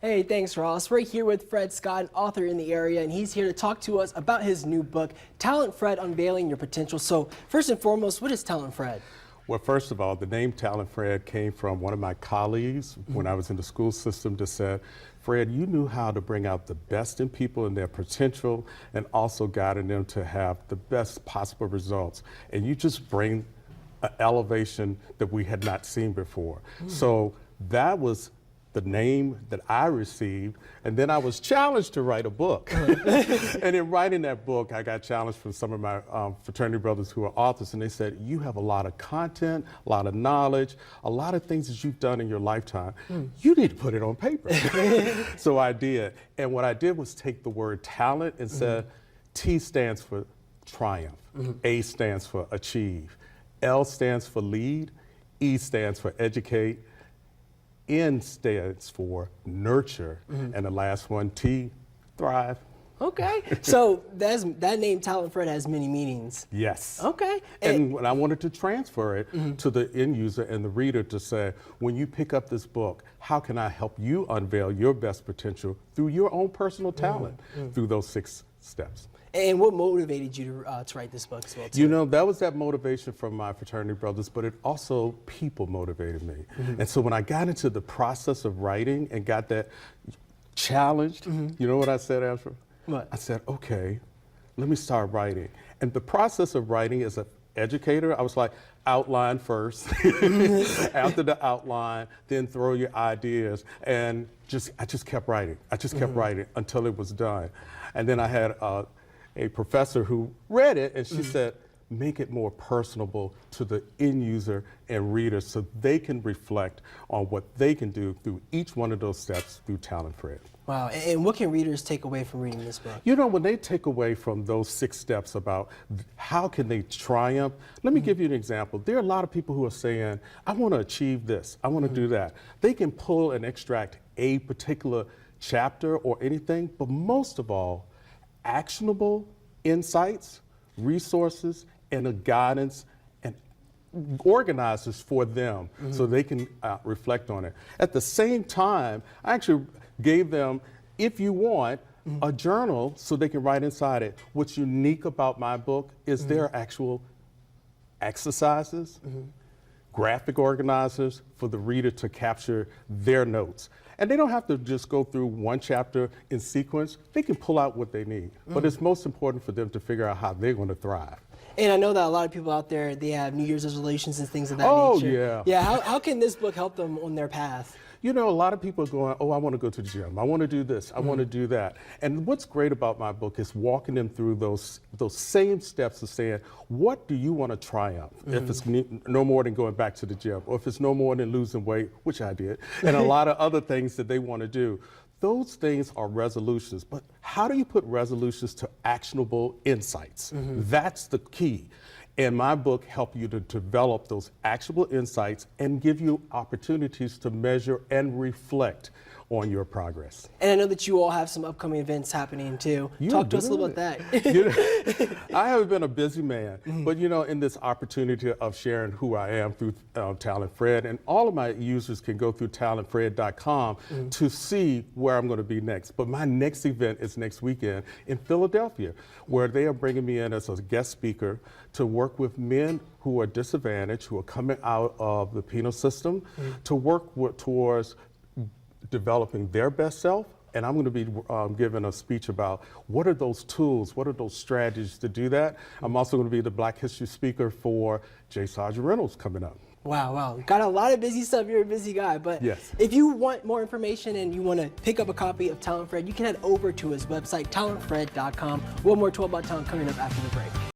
Hey, thanks, Ross. We're here with Fred Scott, an author in the area, and he's here to talk to us about his new book, TalentFRED, Unveiling Your Potential. So, first and foremost, what is TalentFRED? Well, first of all, the name TalentFRED came from one of my colleagues when I was in the school system that said, Fred, you knew how to bring out the best in people and their potential and also guiding them to have the best possible results. And you just bring an elevation that we had not seen before. So that was the name that I received, and then I was challenged to write a book. And in writing that book, I got challenged from some of my fraternity brothers who are authors, and they said, you have a lot of content, a lot of knowledge, a lot of things that you've done in your lifetime. You need to put it on paper. So I did, and what I did was take the word talent and said, T stands for triumph, A stands for achieve, L stands for lead, E stands for educate, N stands for nurture, and the last one, T, thrive. Okay, so that name TalentFRED has many meanings. Yes. Okay. And when I wanted to transfer it to the end user and the reader to say, when you pick up this book, how can I help you unveil your best potential through your own personal talent through those 6 steps? And what motivated you to write this book as well, too? You know, that was that motivation from my fraternity brothers, but it also people motivated me. And so when I got into the process of writing and got that challenged, you know what I said, Azriah? What? I said, okay, let me start writing. And the process of writing as an educator, I was like, outline first. After the outline, then throw your ideas. And I just kept writing. I just kept writing until it was done. And then I had a professor who read it, and she said, make it more personable to the end user and reader so they can reflect on what they can do through each one of those steps through TalentFRED. Wow, and what can readers take away from reading this book? You know, when they take away from those 6 steps about how can they triumph, let me give you an example. There are a lot of people who are saying, I want to achieve this, I want to do that. They can pull and extract a particular chapter or anything, but most of all, actionable insights, resources, and a guidance and organizers for them so they can reflect on it. At the same time, I actually gave them, if you want, a journal so they can write inside it. What's unique about my book is there are actual exercises, graphic organizers for the reader to capture their notes. And they don't have to just go through one chapter in sequence. They can pull out what they need. But it's most important for them to figure out how they're going to thrive. And I know that a lot of people out there, they have New Year's resolutions and things of that nature. Oh, yeah. Yeah, how can this book help them on their path? You know, a lot of people are going, oh, I want to go to the gym. I want to do this. I want to do that. And what's great about my book is walking them through those same steps of saying, what do you want to triumph? If it's no more than going back to the gym, or if it's no more than losing weight, which I did, and a lot of other things that they want to do. Those things are resolutions, but how do you put resolutions to actionable insights? That's the key. And my book helps you to develop those actionable insights and give you opportunities to measure and reflect on your progress. And I know that you all have some upcoming events happening too. Talk to us a little about that. You know, I have been a busy man, but you know, in this opportunity of sharing who I am through TalentFRED, and all of my users can go through talentfred.com to see where I'm going to be next. But my next event is next weekend in Philadelphia, where they are bringing me in as a guest speaker to work with men who are disadvantaged, who are coming out of the penal system, to work towards developing their best self. And I'm going to be giving a speech about what are those tools, what are those strategies to do that. I'm also going to be the Black History speaker for J. Sergeant Reynolds coming up. Wow. Got a lot of busy stuff. You're a busy guy. But yes. If you want more information and you want to pick up a copy of TalentFRED, you can head over to his website, talentfred.com. We'll have more about talent coming up after the break.